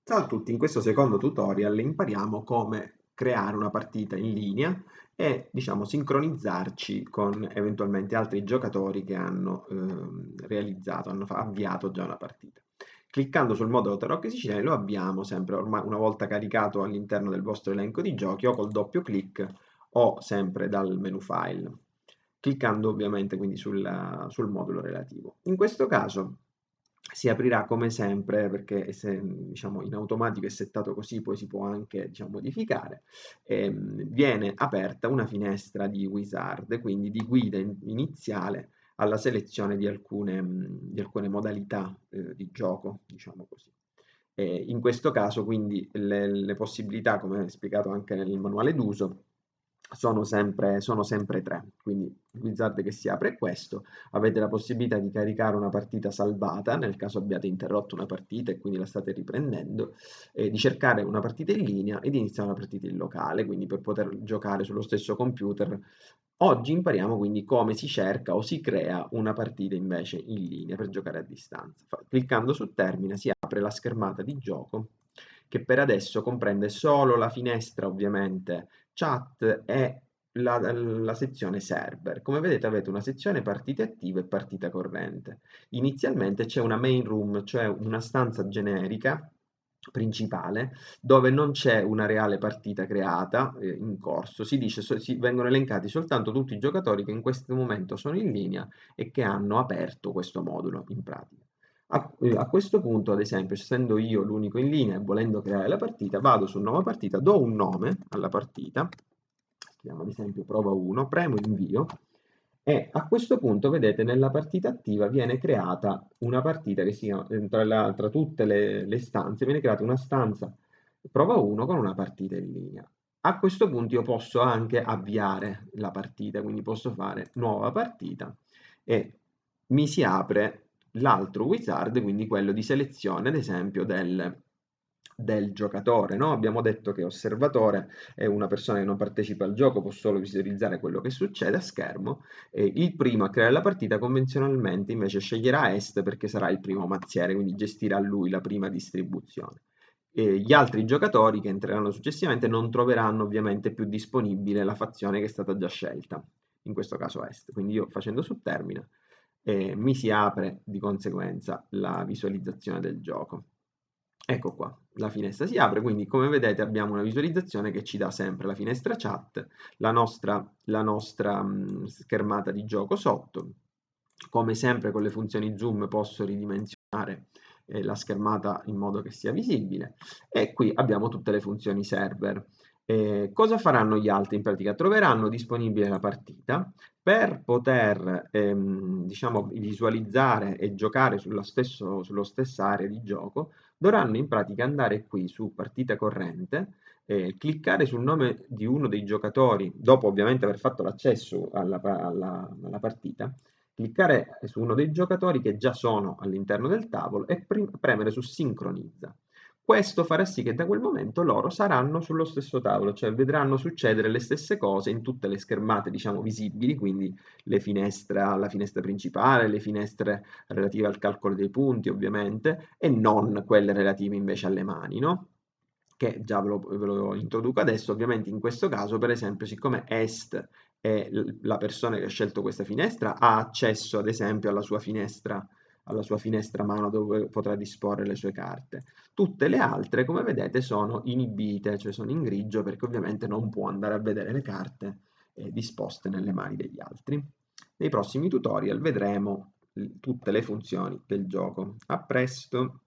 Ciao a tutti, in questo secondo tutorial impariamo come creare una partita in linea e diciamo sincronizzarci con eventualmente altri giocatori che hanno avviato già una partita. Cliccando sul modulo Tarocchi Siciliani lo abbiamo sempre ormai una volta caricato all'interno del vostro elenco di giochi o col doppio clic o sempre dal menu file, cliccando ovviamente quindi sul modulo relativo. In questo caso si aprirà come sempre perché se, diciamo, in automatico è settato così, poi si può anche diciamo, modificare. Viene aperta una finestra di wizard, quindi di guida iniziale alla selezione di alcune modalità di gioco, diciamo così. In questo caso quindi le possibilità, come spiegato anche nel manuale d'uso, sono sempre tre, quindi il wizard che si apre è questo, avete la possibilità di caricare una partita salvata nel caso abbiate interrotto una partita e quindi la state riprendendo, di cercare una partita in linea e di iniziare una partita in locale, quindi per poter giocare sullo stesso computer. Oggi impariamo quindi come si cerca o si crea una partita invece in linea per giocare a distanza. Cliccando su termine si apre la schermata di gioco che per adesso comprende solo la finestra ovviamente chat e la sezione server. Come vedete avete una sezione partite attive e partita corrente. Inizialmente c'è una main room, cioè una stanza generica principale dove non c'è una reale partita creata in corso, si dice, vengono elencati soltanto tutti i giocatori che in questo momento sono in linea e che hanno aperto questo modulo in pratica. A questo punto, ad esempio, essendo io l'unico in linea e volendo creare la partita, vado su nuova partita, do un nome alla partita, chiamo ad esempio prova 1, premo invio e a questo punto, vedete, nella partita attiva viene creata una partita che sia tra tutte le stanze, viene creata una stanza prova 1 con una partita in linea. A questo punto io posso anche avviare la partita, quindi posso fare nuova partita e mi si apre l'altro wizard, quindi quello di selezione, ad esempio, del giocatore. No? Abbiamo detto che osservatore è una persona che non partecipa al gioco, può solo visualizzare quello che succede a schermo. Il primo a creare la partita convenzionalmente invece sceglierà Est perché sarà il primo mazziere, quindi gestirà lui la prima distribuzione. Gli altri giocatori che entreranno successivamente non troveranno ovviamente più disponibile la fazione che è stata già scelta, in questo caso Est. Quindi io facendo su termine mi si apre di conseguenza la visualizzazione del gioco. Ecco qua, la finestra si apre, quindi come vedete abbiamo una visualizzazione che ci dà sempre la finestra chat, la nostra schermata di gioco sotto. Come sempre con le funzioni zoom posso ridimensionare la schermata in modo che sia visibile e qui abbiamo tutte le funzioni server. Cosa faranno gli altri in pratica? Troveranno disponibile la partita per poter diciamo, visualizzare e giocare sullo stessa area di gioco, dovranno in pratica andare qui su partita corrente, cliccare sul nome di uno dei giocatori, dopo ovviamente aver fatto l'accesso alla partita, cliccare su uno dei giocatori che già sono all'interno del tavolo e premere su sincronizza. Questo farà sì che da quel momento loro saranno sullo stesso tavolo, cioè vedranno succedere le stesse cose in tutte le schermate, diciamo, visibili, quindi la finestra principale, le finestre relative al calcolo dei punti, ovviamente, e non quelle relative invece alle mani, no? Che già ve lo introduco adesso, ovviamente in questo caso, per esempio, siccome est è la persona che ha scelto questa finestra, ha accesso ad esempio alla sua finestra mano dove potrà disporre le sue carte. Tutte le altre, come vedete, sono inibite, cioè sono in grigio perché ovviamente non può andare a vedere le carte disposte nelle mani degli altri. Nei prossimi tutorial vedremo tutte le funzioni del gioco. A presto!